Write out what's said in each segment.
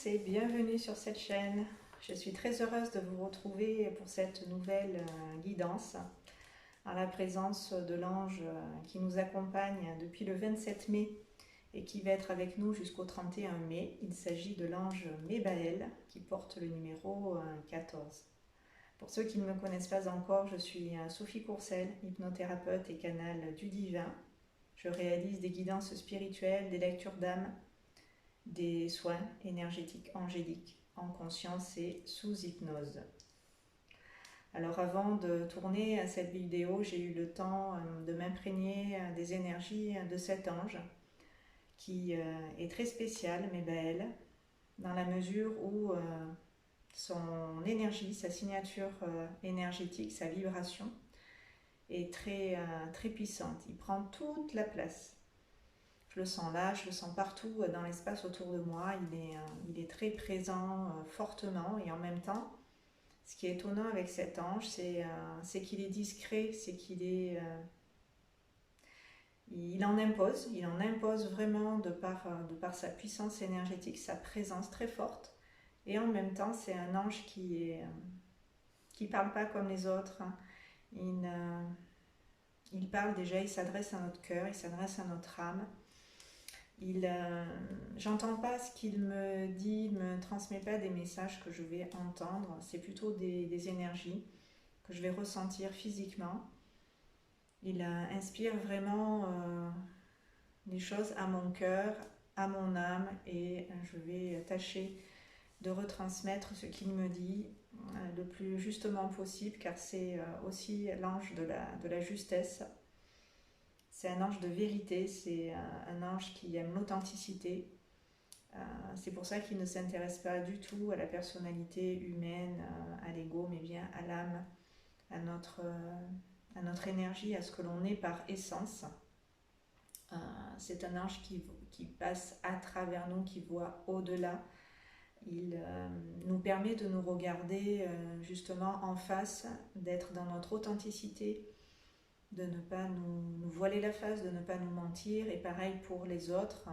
tous et bienvenue sur cette chaîne. Je suis très heureuse de vous retrouver pour cette nouvelle guidance en la présence de l'ange qui nous accompagne depuis le 27 mai et qui va être avec nous jusqu'au 31 mai. Il s'agit de l'ange Mébaël qui porte le numéro 14. Pour ceux qui ne me connaissent pas encore, je suis Sophie Courcel, hypnothérapeute et canal du divin. Je réalise des guidances spirituelles, des lectures d'âme, des soins énergétiques angéliques en conscience et sous hypnose. Alors avant de tourner cette vidéo, j'ai eu le temps de m'imprégner des énergies de cet ange qui est très spécial, Mébaël, dans la mesure où son énergie, sa signature énergétique, sa vibration est très puissante. Il prend toute la place. Je le sens là, je le sens partout dans l'espace autour de moi. Il est très présent fortement et en même temps, ce qui est étonnant avec cet ange, c'est qu'il est discret, c'est qu'il est... il en impose vraiment de par sa puissance énergétique, sa présence très forte. Et en même temps, c'est un ange qui parle pas comme les autres. Il parle déjà, il s'adresse à notre cœur, il s'adresse à notre âme. J'entends pas ce qu'il me dit, il me transmet pas des messages que je vais entendre, c'est plutôt des énergies que je vais ressentir physiquement. Il inspire vraiment des choses à mon cœur, à mon âme et je vais tâcher de retransmettre ce qu'il me dit le plus justement possible car c'est aussi l'ange de la justesse. C'est un ange de vérité, c'est un ange qui aime l'authenticité. C'est pour ça qu'il ne s'intéresse pas du tout à la personnalité humaine, à l'ego, mais bien à l'âme, à notre énergie, à ce que l'on est par essence. C'est un ange qui passe à travers nous, qui voit au-delà. Il nous permet de nous regarder justement en face, d'être dans notre authenticité, de ne pas nous voiler la face, de ne pas nous mentir. Et pareil pour les autres,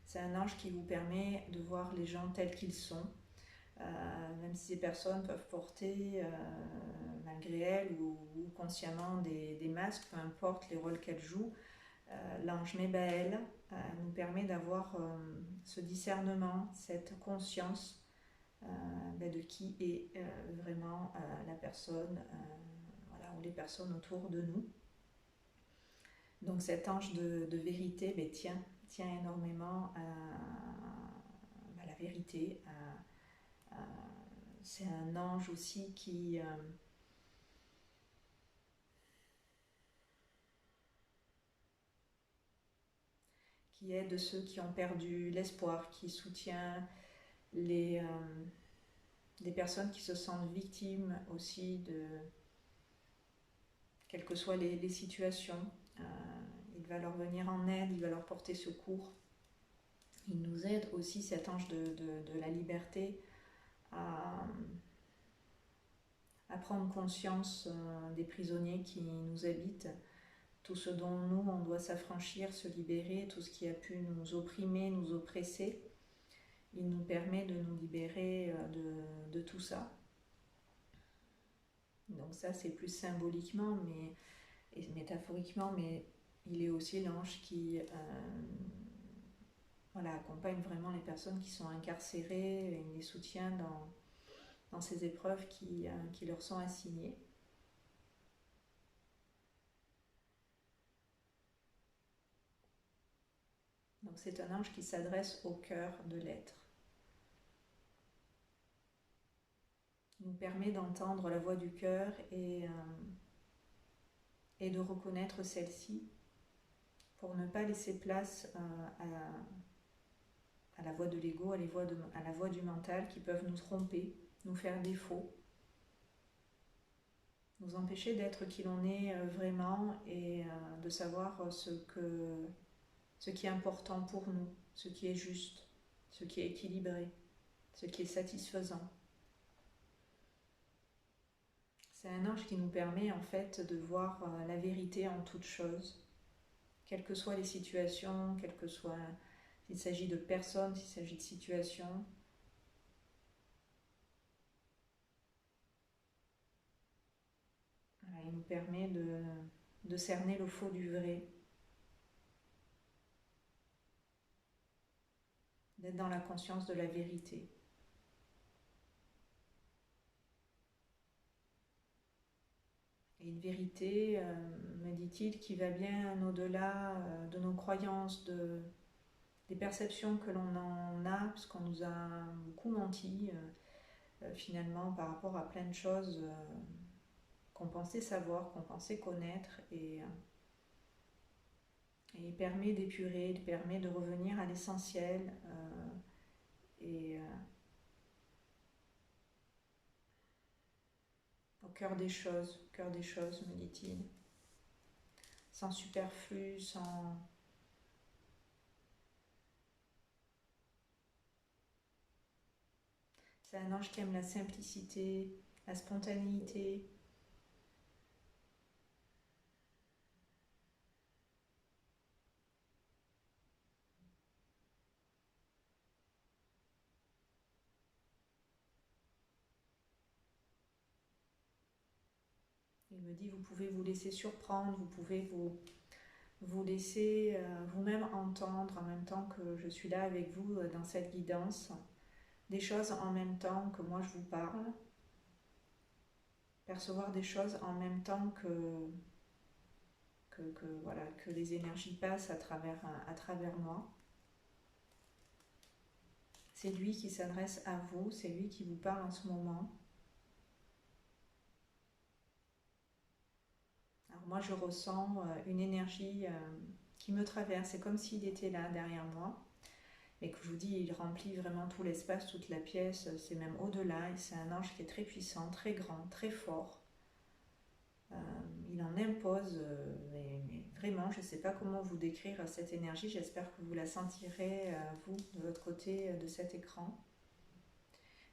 c'est un ange qui vous permet de voir les gens tels qu'ils sont. Même si ces personnes peuvent porter, malgré elles ou consciemment, des masques, peu importe les rôles qu'elles jouent, l'ange Mébaël nous permet d'avoir ce discernement, cette conscience de qui est vraiment la personne, voilà, ou les personnes autour de nous. Donc cet ange de vérité tient énormément à la vérité. C'est un ange aussi qui aide ceux qui ont perdu l'espoir, qui soutient les personnes qui se sentent victimes aussi de quelles que soient les situations. Il va leur venir en aide, il va leur porter secours. Il nous aide aussi, cet ange de la liberté, à prendre conscience des prisonniers qui nous habitent, tout ce dont nous, on doit s'affranchir, se libérer, tout ce qui a pu nous opprimer, nous oppresser. Il nous permet de nous libérer de tout ça. Donc ça, c'est plus symboliquement et métaphoriquement, mais il est aussi l'ange qui accompagne vraiment les personnes qui sont incarcérées et les soutient dans ces épreuves qui leur sont assignées. Donc c'est un ange qui s'adresse au cœur de l'être. Il nous permet d'entendre la voix du cœur et de reconnaître celle-ci pour ne pas laisser place à la voix de l'ego, à la voix du mental qui peuvent nous tromper, nous faire défaut, nous empêcher d'être qui l'on est vraiment et de savoir ce qui est important pour nous, ce qui est juste, ce qui est équilibré, ce qui est satisfaisant. C'est un ange qui nous permet en fait de voir la vérité en toute chose, quelles que soient les situations, s'il s'agit de personnes, s'il s'agit de situations. nous permet de cerner le faux du vrai, d'être dans la conscience de la vérité. Et une vérité, me dit-il, qui va bien au-delà de nos croyances, des perceptions que l'on en a, parce qu'on nous a beaucoup menti finalement par rapport à plein de choses qu'on pensait savoir, qu'on pensait connaître, et il permet d'épurer, il permet de revenir à l'essentiel et au cœur des choses, me dit-il, sans superflu, sans... C'est un ange qui aime la simplicité, la spontanéité. Il me dit, vous pouvez vous laisser surprendre, vous pouvez vous laisser vous-même entendre en même temps que je suis là avec vous dans cette guidance, des choses en même temps que moi je vous parle, percevoir des choses en même temps voilà, que les énergies passent à travers moi. C'est lui qui s'adresse à vous, c'est lui qui vous parle en ce moment. Alors moi je ressens une énergie qui me traverse, c'est comme s'il était là derrière moi, mais que je vous dis, il remplit vraiment tout l'espace, toute la pièce, c'est même au-delà, et c'est un ange qui est très puissant, très grand, très fort. Il en impose, mais vraiment, je ne sais pas comment vous décrire cette énergie, j'espère que vous la sentirez, vous, de l'autre côté de cet écran.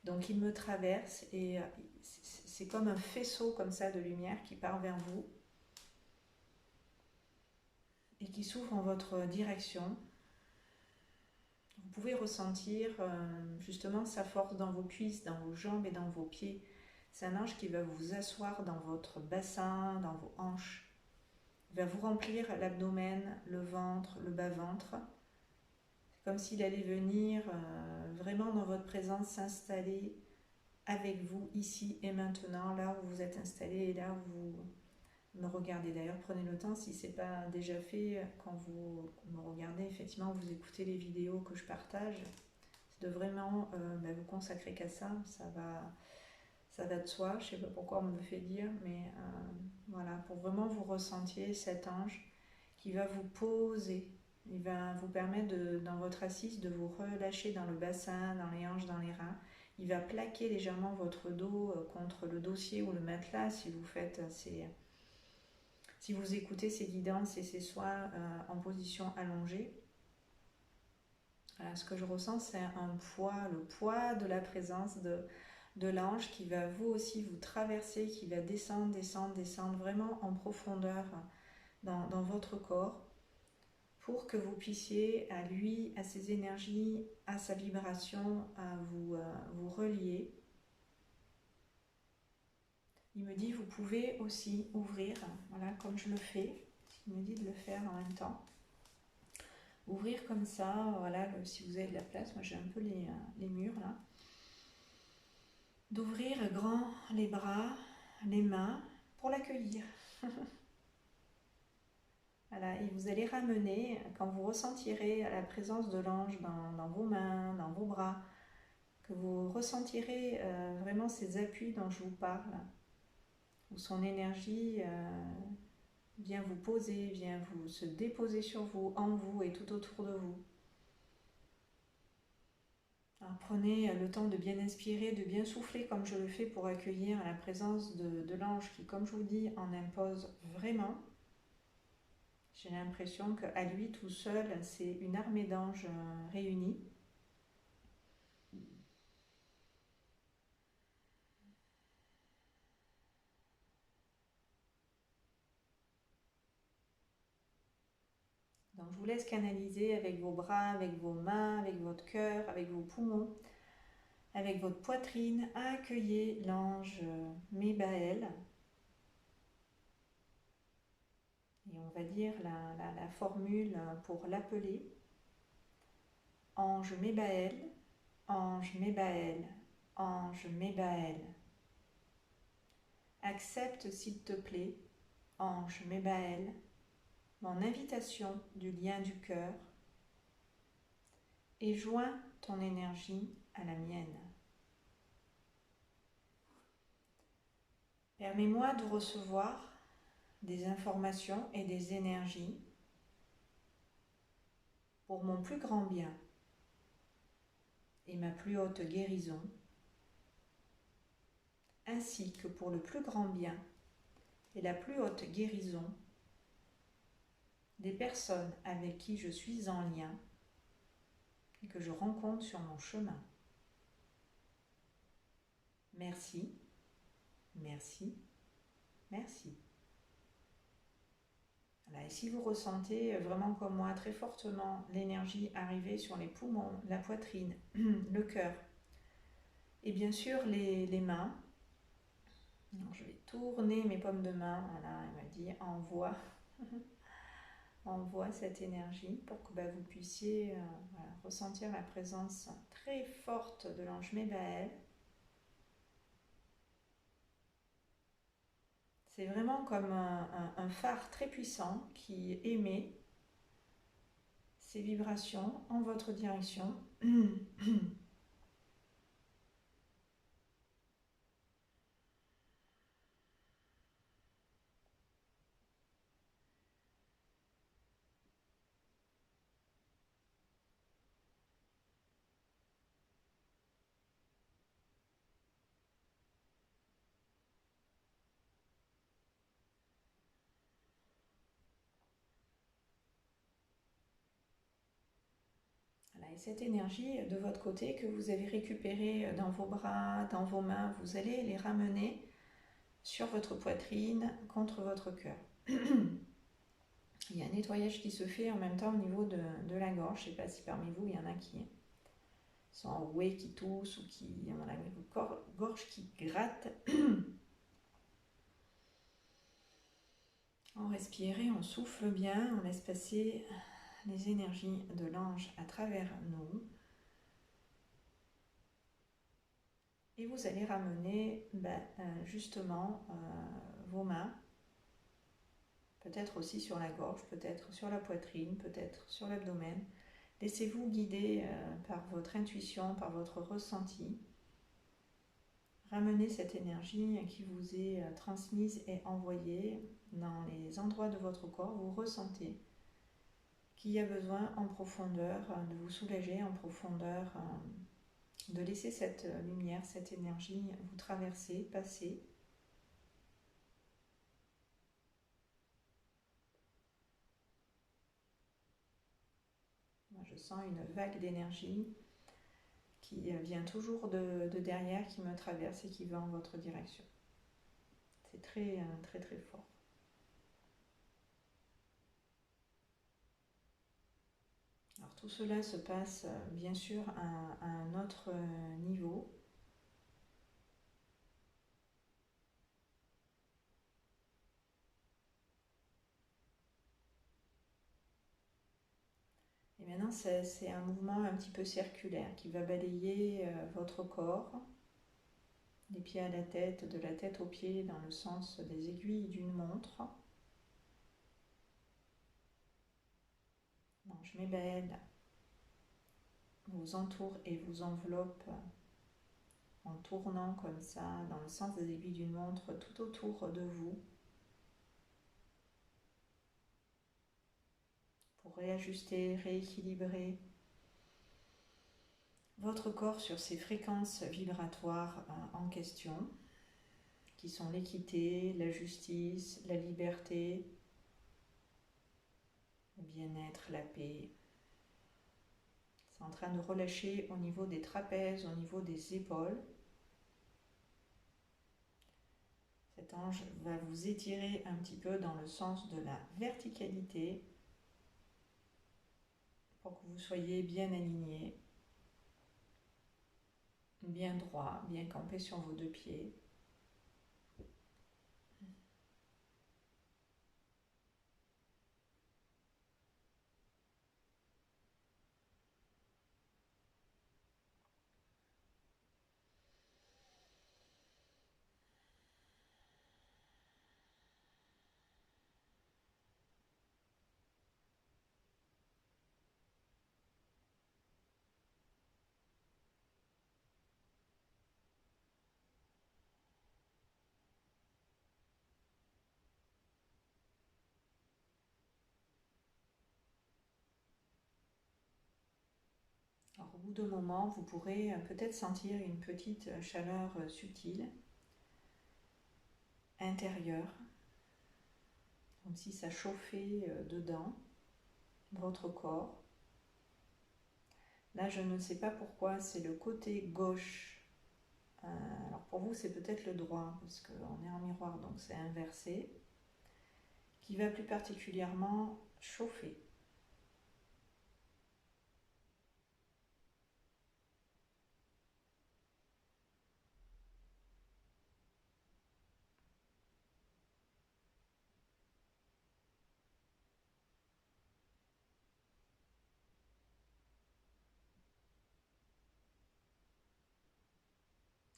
Donc il me traverse et c'est comme un faisceau comme ça de lumière qui part vers vous et qui s'ouvre en votre direction. Vous pouvez ressentir justement sa force dans vos cuisses, dans vos jambes et dans vos pieds. C'est un ange qui va vous asseoir dans votre bassin, dans vos hanches. Il va vous remplir l'abdomen, le ventre, le bas-ventre. C'est comme s'il allait venir vraiment dans votre présence s'installer avec vous ici et maintenant, là où vous êtes installé et là où vous me regardez. D'ailleurs, prenez le temps, si ce n'est pas déjà fait, quand vous me regardez, effectivement, vous écoutez les vidéos que je partage, c'est de vraiment vous consacrer qu'à ça. Ça va de soi. Je ne sais pas pourquoi on me le fait dire, mais voilà, pour vraiment vous ressentiez cet ange qui va vous poser. Il va vous permettre, dans votre assise, de vous relâcher dans le bassin, dans les hanches, dans les reins. Il va plaquer légèrement votre dos contre le dossier ou le matelas si vous faites si vous écoutez ces guidances et ces soins en position allongée. Voilà, ce que je ressens, c'est un poids, le poids de la présence de l'ange qui va vous aussi vous traverser, qui va descendre, descendre, descendre vraiment en profondeur dans votre corps pour que vous puissiez à lui, à ses énergies, à sa vibration, à vous relier. Il me dit, vous pouvez aussi ouvrir, voilà, comme je le fais. Il me dit de le faire en même temps. Ouvrir comme ça, voilà, si vous avez de la place, moi j'ai un peu les murs là. D'ouvrir grand les bras, les mains, pour l'accueillir. Voilà, et vous allez ramener, quand vous ressentirez la présence de l'ange dans vos mains, dans vos bras, que vous ressentirez vraiment ces appuis dont je vous parle, où son énergie vient vous poser, vient vous se déposer sur vous, en vous et tout autour de vous. Alors prenez le temps de bien inspirer, de bien souffler comme je le fais pour accueillir la présence de l'ange qui, comme je vous dis, en impose vraiment. J'ai l'impression qu'à lui tout seul, c'est une armée d'anges réunis. Donc je vous laisse canaliser avec vos bras, avec vos mains, avec votre cœur, avec vos poumons, avec votre poitrine. Accueillez l'ange Mébaël. Et on va dire la formule pour l'appeler. Ange Mébaël, ange Mébaël, ange Mébaël. Accepte s'il te plaît, ange Mébaël, mon invitation du lien du cœur et joins ton énergie à la mienne. Permets-moi de recevoir des informations et des énergies pour mon plus grand bien et ma plus haute guérison, ainsi que pour le plus grand bien et la plus haute guérison des personnes avec qui je suis en lien et que je rencontre sur mon chemin. Merci, merci, merci. Voilà. Et si vous ressentez vraiment comme moi très fortement l'énergie arriver sur les poumons, la poitrine, le cœur et bien sûr les mains, alors je vais tourner mes paumes de main, voilà, elle m'a dit envoie, envoie cette énergie pour que vous puissiez voilà, ressentir la présence très forte de l'ange Mébaël. C'est vraiment comme un phare très puissant qui émet ces vibrations en votre direction. Voilà, et cette énergie de votre côté que vous avez récupérée dans vos bras, dans vos mains, vous allez les ramener sur votre poitrine, contre votre cœur. Il y a un nettoyage qui se fait en même temps au niveau de la gorge. Je ne sais pas si parmi vous, il y en a qui sont enroués, qui toussent ou qui ont la gorge qui gratte. On respire et on souffle bien, on laisse passer les énergies de l'ange à travers nous. Et vous allez ramener justement vos mains, peut-être aussi sur la gorge, peut-être sur la poitrine, peut-être sur l'abdomen. Laissez-vous guider par votre intuition, par votre ressenti. Ramenez cette énergie qui vous est transmise et envoyée dans les endroits de votre corps. Vous ressentez qu'il y a besoin en profondeur de vous soulager, en profondeur de laisser cette lumière, cette énergie vous traverser, passer. Moi, je sens une vague d'énergie qui vient toujours de derrière, qui me traverse et qui va en votre direction. C'est très, très, très fort. Alors tout cela se passe bien sûr à un autre niveau. Et maintenant c'est un mouvement un petit peu circulaire qui va balayer votre corps, des pieds à la tête, de la tête aux pieds dans le sens des aiguilles d'une montre. L'ange Mébaël vous entoure et vous enveloppe en tournant comme ça dans le sens des aiguilles d'une montre tout autour de vous pour réajuster, rééquilibrer votre corps sur ces fréquences vibratoires en question qui sont l'équité, la justice, la liberté, le bien-être, la paix. C'est en train de relâcher au niveau des trapèzes, au niveau des épaules. Cet ange va vous étirer un petit peu dans le sens de la verticalité pour que vous soyez bien aligné, bien droit, bien campé sur vos deux pieds. au bout d'un moment, vous pourrez peut-être sentir une petite chaleur subtile, intérieure, comme si ça chauffait dedans votre corps. Là, je ne sais pas pourquoi, c'est le côté gauche. Alors pour vous, c'est peut-être le droit, parce qu'on est en miroir, donc c'est inversé, qui va plus particulièrement chauffer.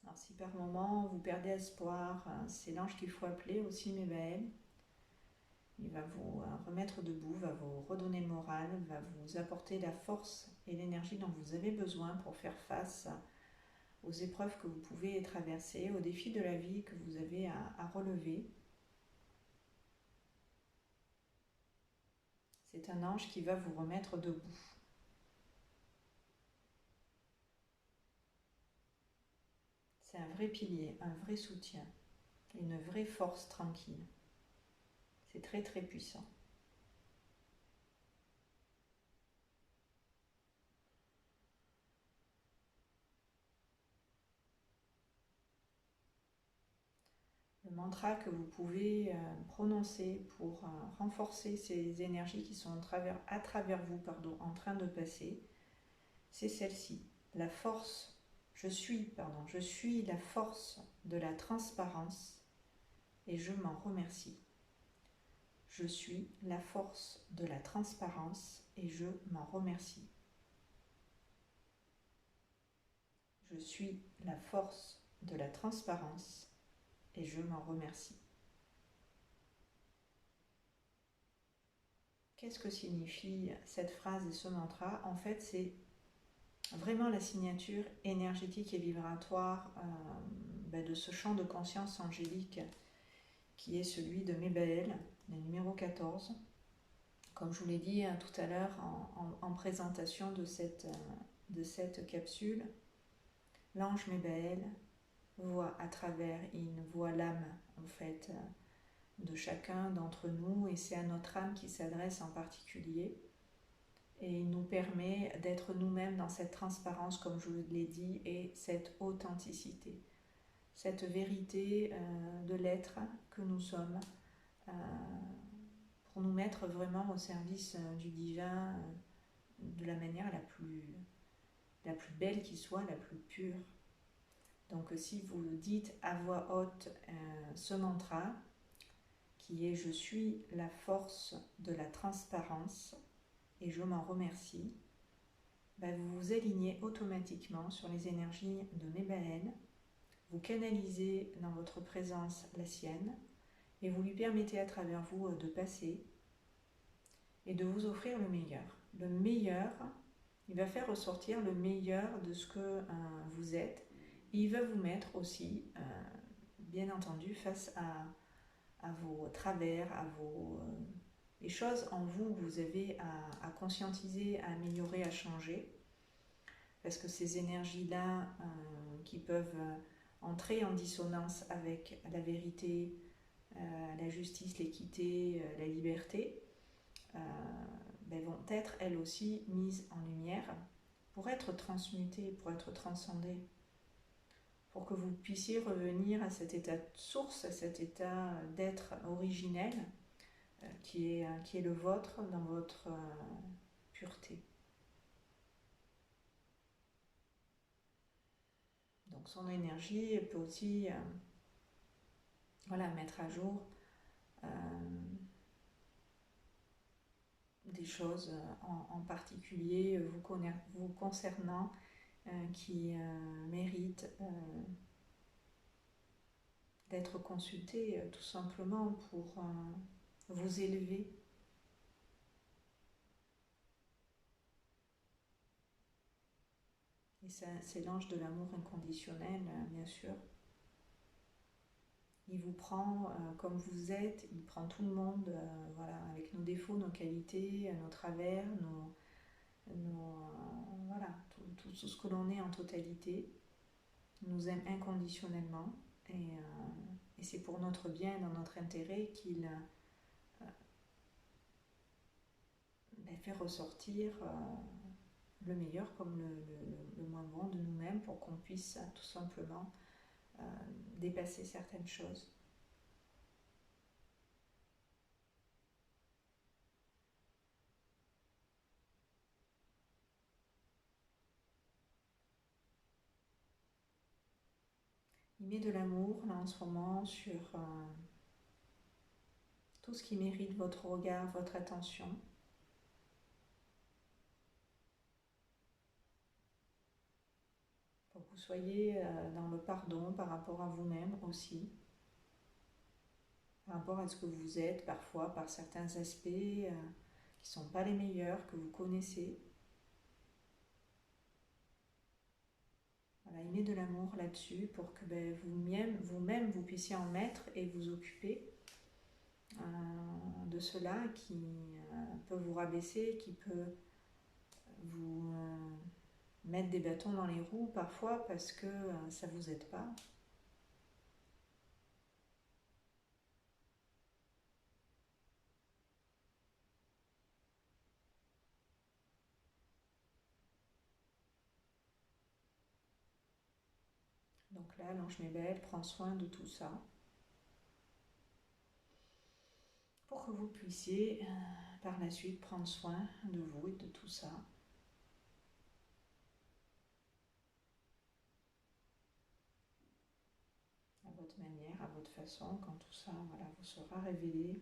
Alors si par moment vous perdez espoir, c'est l'ange qu'il faut appeler aussi Mébaël. Il va vous remettre debout, va vous redonner le moral, va vous apporter la force et l'énergie dont vous avez besoin pour faire face aux épreuves que vous pouvez traverser, aux défis de la vie que vous avez à relever. C'est un ange qui va vous remettre debout. C'est un vrai pilier, un vrai soutien, une vraie force tranquille. C'est très très puissant. Le mantra que vous pouvez prononcer pour renforcer ces énergies qui sont à travers vous en train de passer, c'est celle-ci. La force, je suis la force de la transparence et je m'en remercie. Je suis la force de la transparence et je m'en remercie. Je suis la force de la transparence et je m'en remercie. Qu'est-ce que signifie cette phrase et ce mantra? En fait, c'est vraiment la signature énergétique et vibratoire de ce champ de conscience angélique qui est celui de Mébaël, le numéro 14. Comme je vous l'ai dit tout à l'heure en présentation de cette capsule, l'ange Mébaël voit à travers, il voit l'âme en fait de chacun d'entre nous et c'est à notre âme qui s'adresse en particulier. Et il nous permet d'être nous-mêmes dans cette transparence, comme je vous l'ai dit, et cette authenticité, cette vérité de l'être que nous sommes, pour nous mettre vraiment au service du divin de la manière la plus belle qui soit, la plus pure. Donc si vous dites à voix haute ce mantra, qui est « Je suis la force de la transparence », et je m'en remercie, vous vous alignez automatiquement sur les énergies de Mébaël, vous canalisez dans votre présence la sienne et vous lui permettez à travers vous de passer et de vous offrir le meilleur. Le meilleur, il va faire ressortir le meilleur de ce que vous êtes et il va vous mettre aussi, bien entendu, face à vos travers, à les choses en vous que vous avez à conscientiser, à améliorer, à changer. Parce que ces énergies-là qui peuvent entrer en dissonance avec la vérité, la justice, l'équité, la liberté, vont être elles aussi mises en lumière pour être transmutées, pour être transcendées, pour que vous puissiez revenir à cet état de source, à cet état d'être originel, qui est le vôtre dans votre pureté. Donc son énergie peut aussi mettre à jour des choses en particulier vous concernant qui méritent d'être consultés tout simplement pour vous élever. Et c'est l'ange de l'amour inconditionnel, bien sûr. Il vous prend comme vous êtes, il prend tout le monde, avec nos défauts, nos qualités, nos travers, ce que l'on est en totalité, nous aime inconditionnellement et c'est pour notre bien, dans notre intérêt qu'il fait ressortir le meilleur comme le moins bon de nous-mêmes pour qu'on puisse tout simplement dépasser certaines choses. Il met de l'amour là en ce moment sur tout ce qui mérite votre regard, votre attention. Pour que vous soyez dans le pardon par rapport à vous-même aussi, par rapport à ce que vous êtes parfois par certains aspects qui ne sont pas les meilleurs, que vous connaissez. Voilà, il met de l'amour là-dessus pour que vous-même vous puissiez en mettre et vous occuper de cela qui peut vous rabaisser, qui peut vous mettre des bâtons dans les roues parfois parce que ça ne vous aide pas. Donc là, l'ange Mébel prend soin de tout ça pour que vous puissiez par la suite prendre soin de vous et de tout ça. À votre manière, à votre façon, quand tout ça vous sera révélé.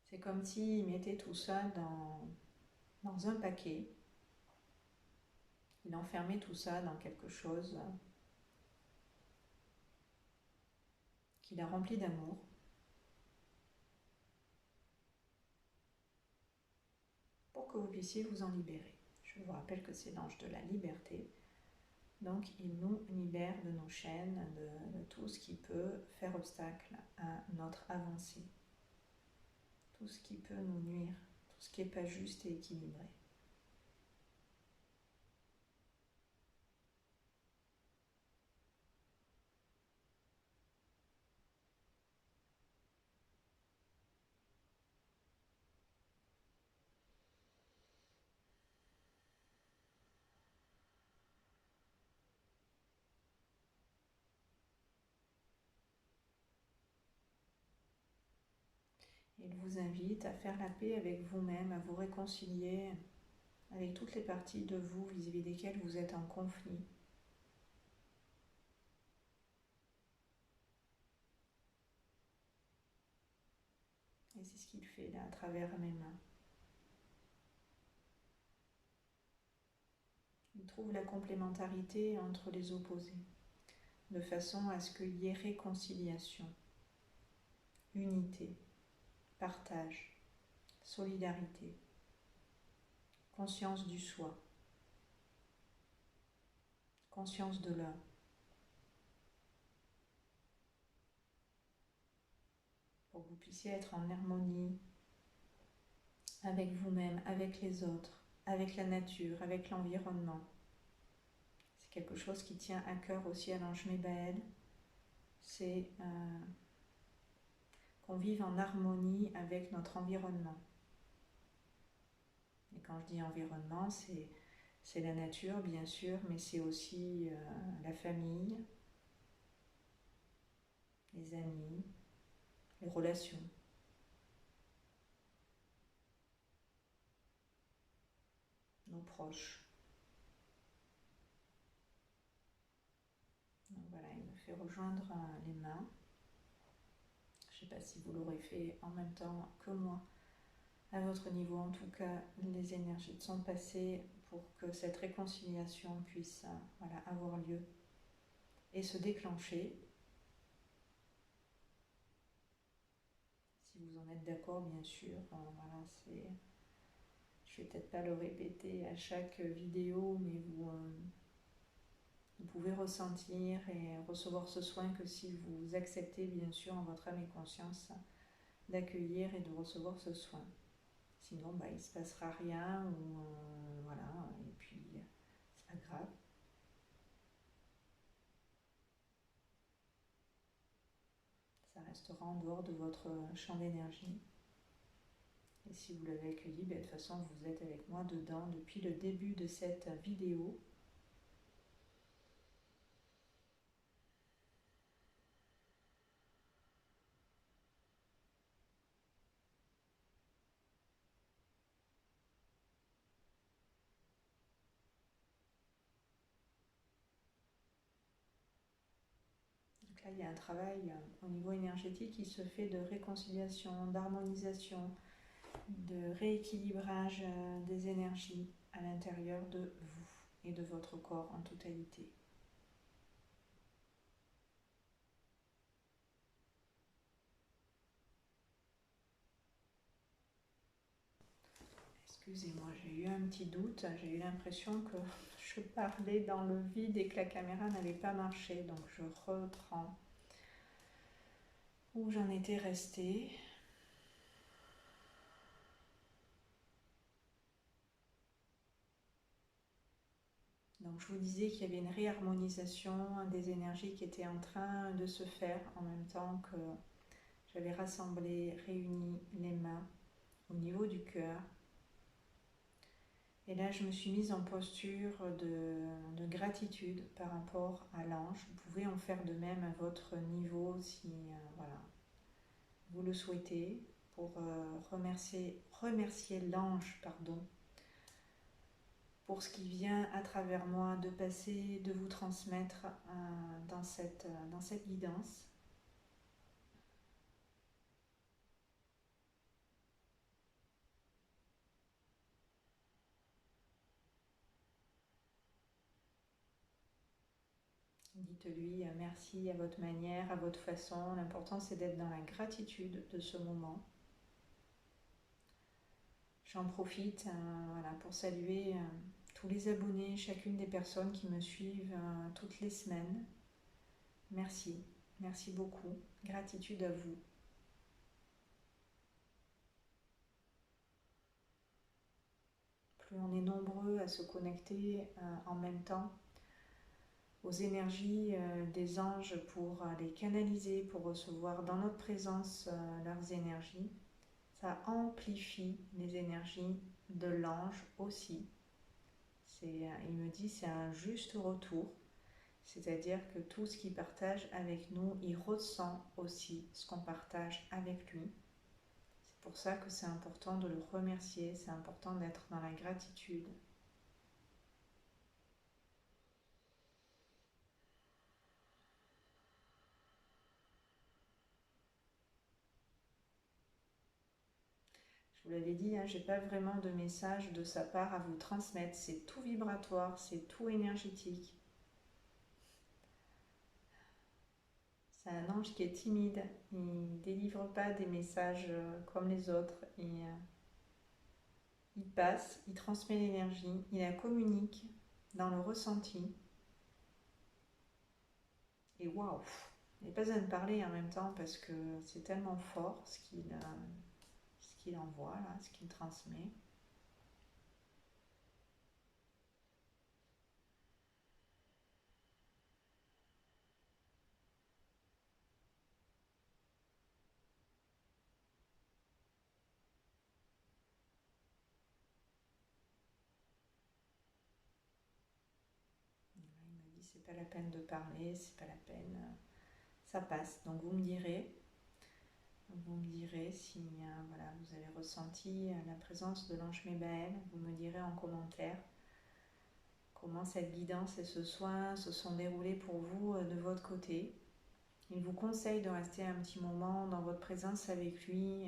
C'est comme s'il mettait tout ça dans un paquet. Il enfermait tout ça dans quelque chose qu'il a rempli d'amour. Pour que vous puissiez vous en libérer. Je vous rappelle que c'est l'ange de la liberté. Donc il nous libère de nos chaînes, de tout ce qui peut faire obstacle à notre avancée. Tout ce qui peut nous nuire, tout ce qui n'est pas juste et équilibré. Il vous invite à faire la paix avec vous-même, à vous réconcilier avec toutes les parties de vous vis-à-vis desquelles vous êtes en conflit. Et c'est ce qu'il fait là à travers mes mains. Il trouve la complémentarité entre les opposés, de façon à ce qu'il y ait réconciliation, unité, partage, solidarité, conscience du soi, conscience de l'un. Pour que vous puissiez être en harmonie avec vous-même, avec les autres, avec la nature, avec l'environnement. C'est quelque chose qui tient à cœur aussi à l'ange Mébel. C'est qu'on vive en harmonie avec notre environnement. Et quand je dis environnement, c'est la nature, bien sûr, mais c'est aussi la famille, les amis, les relations. Nos proches. Donc voilà, il me fait rejoindre les mains. Je ne sais pas si vous l'aurez fait en même temps que moi. À votre niveau, en tout cas, les énergies sont passées pour que cette réconciliation puisse avoir lieu et se déclencher. Si vous en êtes d'accord, bien sûr, Je vais peut-être pas le répéter à chaque vidéo, mais vous pouvez ressentir et recevoir ce soin que si vous acceptez bien sûr en votre âme et conscience d'accueillir et de recevoir ce soin. Sinon, il ne se passera rien ou voilà, et puis c'est pas grave. Ça restera en dehors de votre champ d'énergie. Et si vous l'avez accueilli, de toute façon, vous êtes avec moi dedans depuis le début de cette vidéo. Donc là, il y a un travail au niveau énergétique qui se fait de réconciliation, d'harmonisation, de rééquilibrage des énergies à l'intérieur de vous et de votre corps en totalité. Excusez-moi, j'ai eu un petit doute, j'ai eu l'impression que je parlais dans le vide et que la caméra n'allait pas marcher, donc je reprends où j'en étais restée. Donc je vous disais qu'il y avait une réharmonisation des énergies qui était en train de se faire en même temps que j'avais rassemblé, réuni les mains au niveau du cœur. Et là, je me suis mise en posture de gratitude par rapport à l'ange. Vous pouvez en faire de même à votre niveau si voilà, vous le souhaitez, pour remercier l'ange, pardon, pour ce qui vient à travers moi de passer, de vous transmettre dans cette guidance. Dites-lui merci à votre manière, à votre façon. L'important, c'est d'être dans la gratitude de ce moment. J'en profite voilà, pour saluer tous les abonnés, chacune des personnes qui me suivent toutes les semaines. Merci, merci beaucoup. Gratitude à vous. Plus on est nombreux à se connecter en même temps aux énergies des anges pour les canaliser, pour recevoir dans notre présence leurs énergies, ça amplifie les énergies de l'ange aussi. Il me dit c'est un juste retour, c'est-à-dire que tout ce qu'il partage avec nous, il ressent aussi ce qu'on partage avec lui. C'est pour ça que c'est important de le remercier, c'est important d'être dans la gratitude. Je vous l'avais dit, hein, je n'ai pas vraiment de message de sa part à vous transmettre, c'est tout vibratoire, c'est tout énergétique. C'est un ange qui est timide, il ne délivre pas des messages comme les autres, il passe, il transmet l'énergie, il la communique dans le ressenti. Et waouh, il n'y a pas besoin de parler en même temps parce que c'est tellement fort ce qu'il envoie, là, ce qu'il transmet. Il me dit c'est pas la peine de parler, c'est pas la peine, ça passe. Donc vous me direz si voilà, vous avez ressenti la présence de l'ange Mébaël, vous me direz en commentaire comment cette guidance et ce soin se sont déroulés pour vous de votre côté. Il vous conseille de rester un petit moment dans votre présence avec lui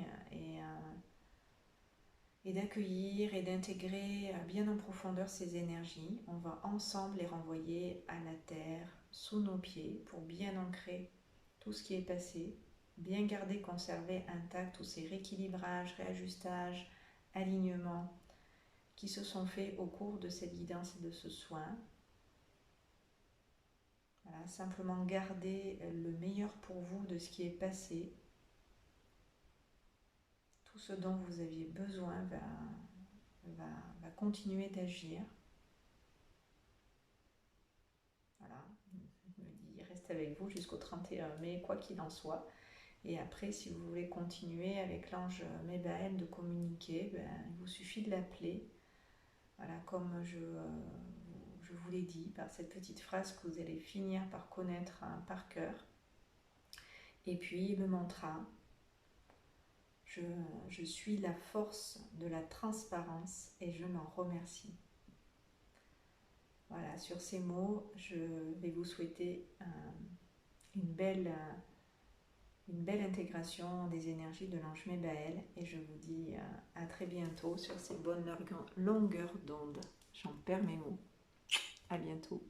et d'accueillir et d'intégrer bien en profondeur ces énergies. On va ensemble les renvoyer à la terre, sous nos pieds, pour bien ancrer tout ce qui est passé, bien garder, conserver intact tous ces rééquilibrages, réajustages, alignements qui se sont faits au cours de cette guidance et de ce soin. Voilà, simplement garder le meilleur pour vous de ce qui est passé. Tout ce dont vous aviez besoin va continuer d'agir. Voilà, il me dit, il reste avec vous jusqu'au 31 mai, quoi qu'il en soit. Et après, si vous voulez continuer avec l'ange Mébaël de communiquer, il vous suffit de l'appeler. Voilà, comme je vous l'ai dit, par cette petite phrase que vous allez finir par connaître par cœur. Et puis le mantra, je suis la force de la transparence et je m'en remercie. Voilà, sur ces mots, je vais vous souhaiter une belle intégration des énergies de l'ange Mébaël et je vous dis à très bientôt sur ces bonnes longueurs d'onde. J'en perds mes mots. À bientôt.